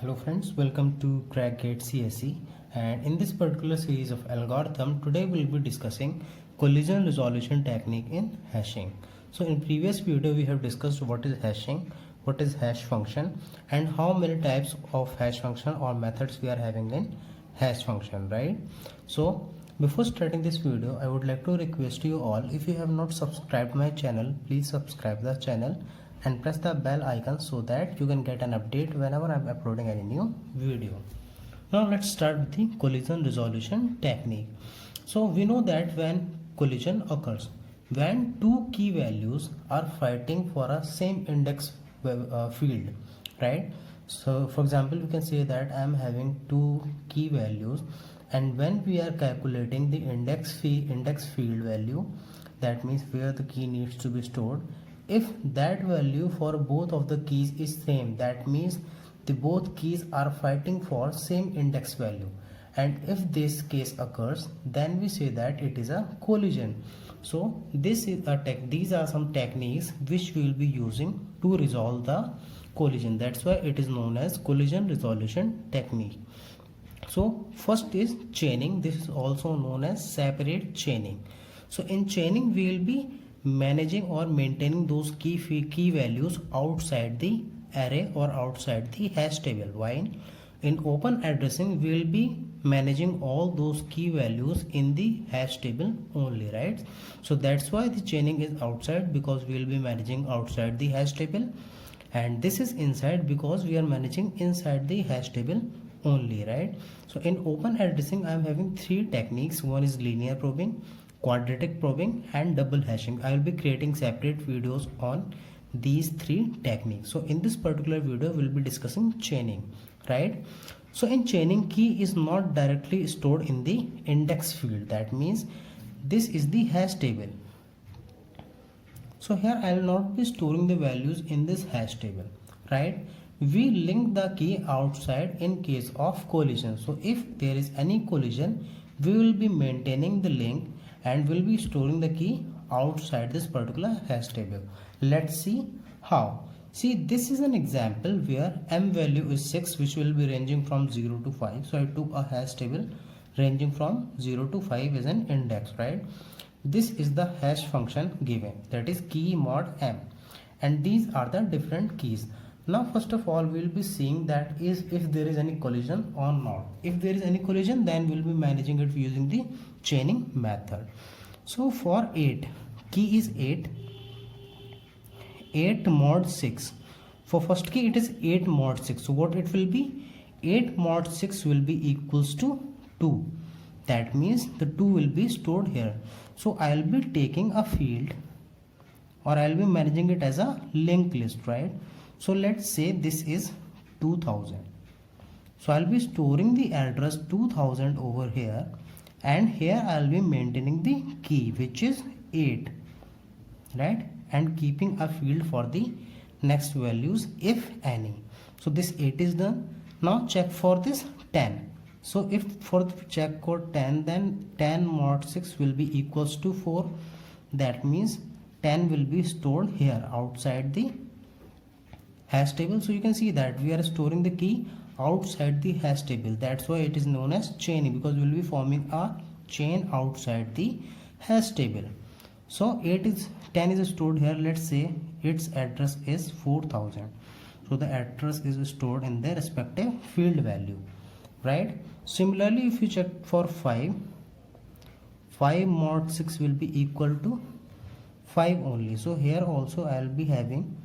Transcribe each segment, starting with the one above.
Hello friends, welcome to CrackGate CSE, and in this particular series of algorithm, today we'll be discussing collision resolution technique in hashing. So in previous video we have discussed what is hashing, what is hash function, and how many types of hash function or methods we are having in hash function, right? So before starting this video, I would like to request you all, if you have not subscribed my channel, please subscribe the channel and press the bell icon so that you can get an update whenever I'm uploading any new video. Now let's start with the collision resolution technique. So we know that when collision occurs, when two key values are fighting for a same index field, right? So for example, we can say that I'm having two key values, and when we are calculating the index field value, that means where the key needs to be stored, if that value for both of the keys is same, that means the both keys are fighting for same index value, and if this case occurs, then we say that it is a collision. So these are some techniques which we will be using to resolve the collision. That's why it is known as collision resolution technique. So first is chaining. This is also known as separate chaining. So in chaining we will be managing or maintaining those key values outside the array or outside the hash table, while in open addressing we will be managing all those key values in the hash table only, right? So that's why the chaining is outside, because we will be managing outside the hash table, and this is inside because we are managing inside the hash table only, right? So in open addressing I am having three techniques. One is linear probing, quadratic probing, and double hashing. I will be creating separate videos on these three techniques. So in this particular video we will be discussing chaining, right? So in chaining, key is not directly stored in the index field. That means this is the hash table. So here I will not be storing the values in this hash table, right? We link the key outside in case of collision. So if there is any collision, we will be maintaining the link and will be storing the key outside this particular hash table. Let's see how. See, this is an example where m value is 6, which will be ranging from 0 to 5. So I took a hash table ranging from 0 to 5 as an index, right? This is the hash function given, that is key mod m, and these are the different keys. Now first of all we will be seeing that is if there is any collision or not. If there is any collision, then we will be managing it using the chaining method. So for 8, key is 8 mod 6. For first key it is 8 mod 6. So what it will be? 8 mod 6 will be equals to 2. That means the 2 will be stored here. So I will be taking a field, or I will be managing it as a linked list, right? So let's say this is 2000. So I'll be storing the address 2000 over here, and here I'll be maintaining the key which is 8, right? And keeping a field for the next values if any. So this 8 is done. Now check for this 10. So if for the check code 10, then 10 mod 6 will be equals to 4. That means 10 will be stored here outside the hash table. So you can see that we are storing the key outside the hash table. That's why it is known as chaining, because we will be forming a chain outside the hash table. So 10 is stored here. Let's say its address is 4000. So the address is stored in the respective field value, right? Similarly, if you check for 5 mod 6 will be equal to 5 only. So here also I will be having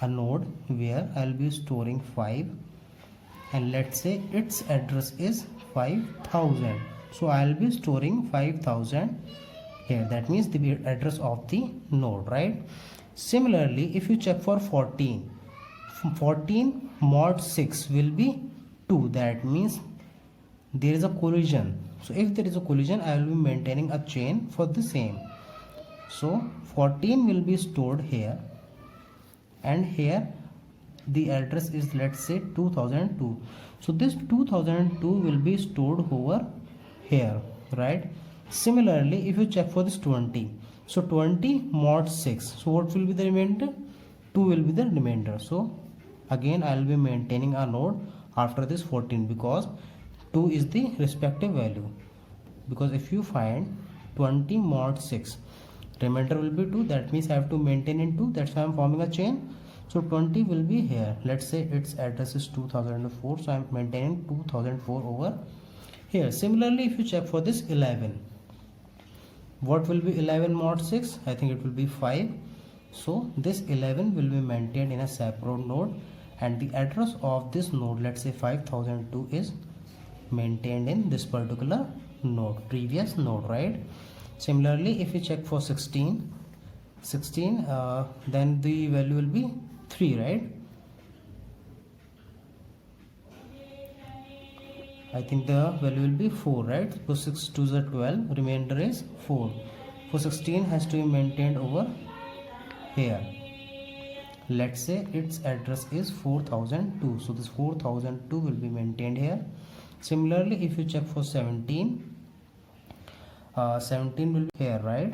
a node where I will be storing 5, and let's say its address is 5000. So I will be storing 5000 here. That means the address of the node, right? Similarly, if you check for 14 mod 6 will be 2. That means there is a collision. So if there is a collision, I will be maintaining a chain for the same. So 14 will be stored here, and here the address is, let's say, 2002. So this 2002 will be stored over here, right? Similarly, if you check for this 20, so 20 mod 6, so what will be the remainder? 2 will be the remainder. So again I will be maintaining a node after this 14 because 2 is the respective value. Because if you find 20 mod 6, remainder will be 2, that means I have to maintain in 2, that's why I'm forming a chain. So 20 will be here. Let's say its address is 2004, so I'm maintaining 2004 over here. Similarly, if you check for this 11, what will be 11 mod 6? I think it will be 5. So this 11 will be maintained in a separate node, and the address of this node, let's say 5002, is maintained in this particular node, previous node, right? Similarly, if you check for 16, then the value will be 3, right? I think the value will be 4, right? So 6 2 is 12, remainder is 4. For 16 has to be maintained over here. Let's say its address is 4002, so this 4002 will be maintained here. Similarly, if you check for 17, 17 will be here, right?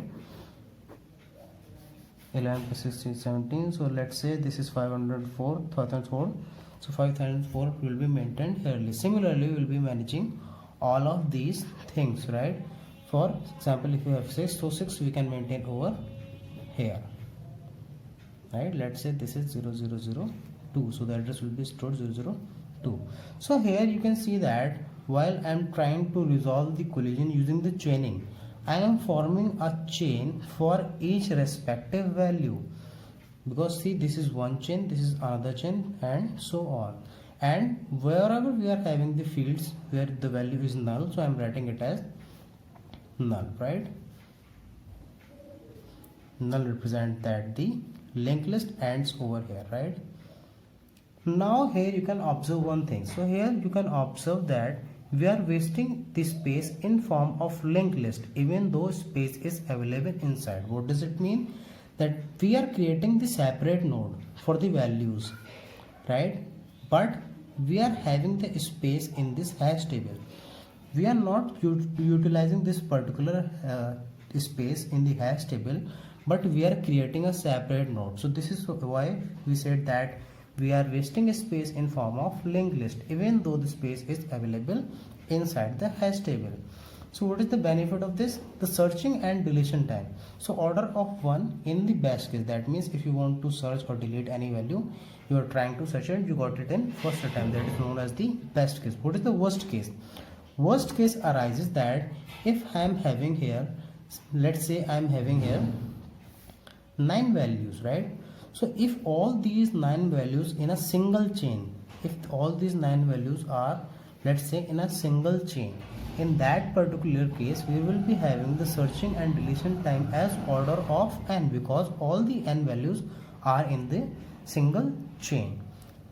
11 plus 16 17, so let's say this is 504, 1004, so 5004 will be maintained here. Similarly, we will be managing all of these things, right? For example, if you have 6, so 6 we can maintain over here, right? Let's say this is 0002, so the address will be stored 002. So here you can see that while I am trying to resolve the collision using the chaining, I am forming a chain for each respective value, because see, this is one chain, this is another chain, and so on. And wherever we are having the fields where the value is null, so I am writing it as null, right? Null represent that the linked list ends over here, right? Now here you can observe one thing. So here you can observe that we are wasting the space in form of linked list even though space is available inside. What does it mean? That we are creating the separate node for the values, right? But we are having the space in this hash table. We are not utilizing this particular space in the hash table, but we are creating a separate node. So this is why we said that we are wasting space in form of linked list even though the space is available inside the hash table. So what is the benefit of this? The searching and deletion time. So order of 1 in the best case, that means if you want to search or delete any value, you are trying to search it, you got it in first attempt, that is known as the best case. What is the worst case? Worst case arises that if I am having here, let's say I am having here 9 values, right? So if all these 9 values in a single chain, if all these 9 values are, let's say, in a single chain, in that particular case we will be having the searching and deletion time as order of n, because all the n values are in the single chain.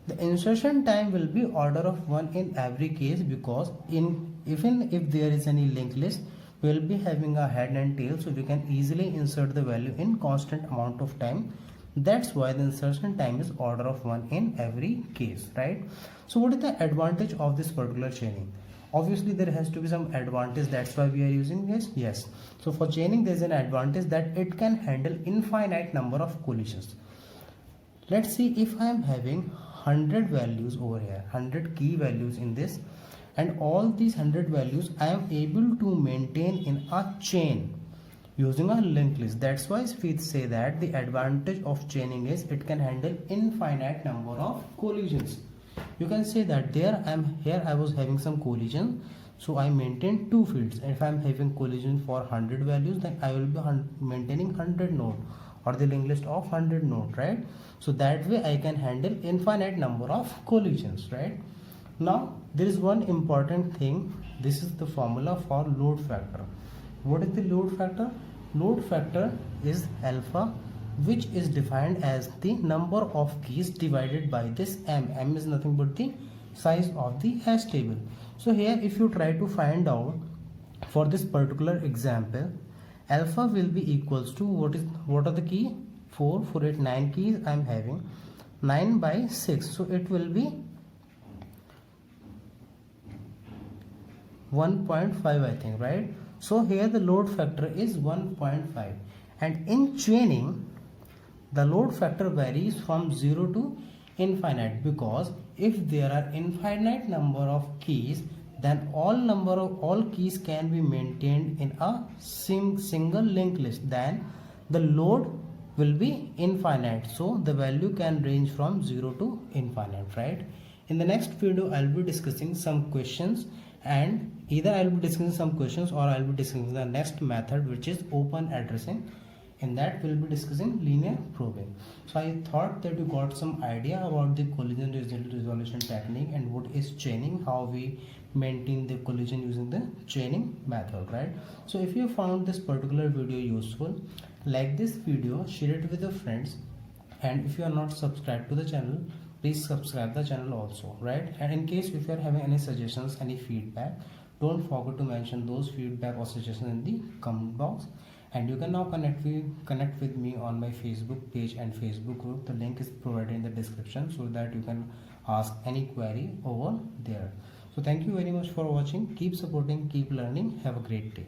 The insertion time will be order of 1 in every case, because even if there is any linked list, we will be having a head and tail, so we can easily insert the value in constant amount of time. That's why the insertion time is order of 1 in every case, right? So what is the advantage of this particular chaining? Obviously there has to be some advantage, that's why we are using this. Yes, so for chaining there is an advantage that it can handle infinite number of collisions. Let's see, if I am having 100 values over here, 100 key values in this, and all these 100 values I am able to maintain in a chain using a linked list. That's why we say that the advantage of chaining is it can handle infinite number of collisions. You can say that here I was having some collision, so I maintain 2 fields. If I am having collision for 100 values, then I will be maintaining 100 node or the linked list of 100 node, right? So that way I can handle infinite number of collisions, right? Now there is one important thing. This is the formula for load factor. What is the load factor? Load factor is alpha, which is defined as the number of keys divided by this m. M is nothing but the size of the hash table. So here if you try to find out for this particular example, alpha will be equals to what are the key? 4, 4, 8, 9 keys I am having. 9 by 6, so it will be 1.5, I think, right? So here the load factor is 1.5, and in chaining the load factor varies from 0 to infinite, because if there are infinite number of keys, then all keys can be maintained in a single linked list. Then the load will be infinite, so the value can range from 0 to infinite, right? In the next video I'll be discussing some questions, and either I'll be discussing some questions or I'll be discussing the next method, which is open addressing. In that we'll be discussing linear probing. So I thought that you got some idea about the collision resolution technique and what is chaining, how we maintain the collision using the chaining method, right? So if you found this particular video useful, like this video, share it with your friends, and if you are not subscribed to the channel, please subscribe the channel also, right? And in case if you are having any suggestions, any feedback, don't forget to mention those feedback or suggestions in the comment box. And you can now connect with me on my Facebook page and Facebook group. The link is provided in the description, so that you can ask any query over there. So thank you very much for watching. Keep supporting, keep learning. Have a great day.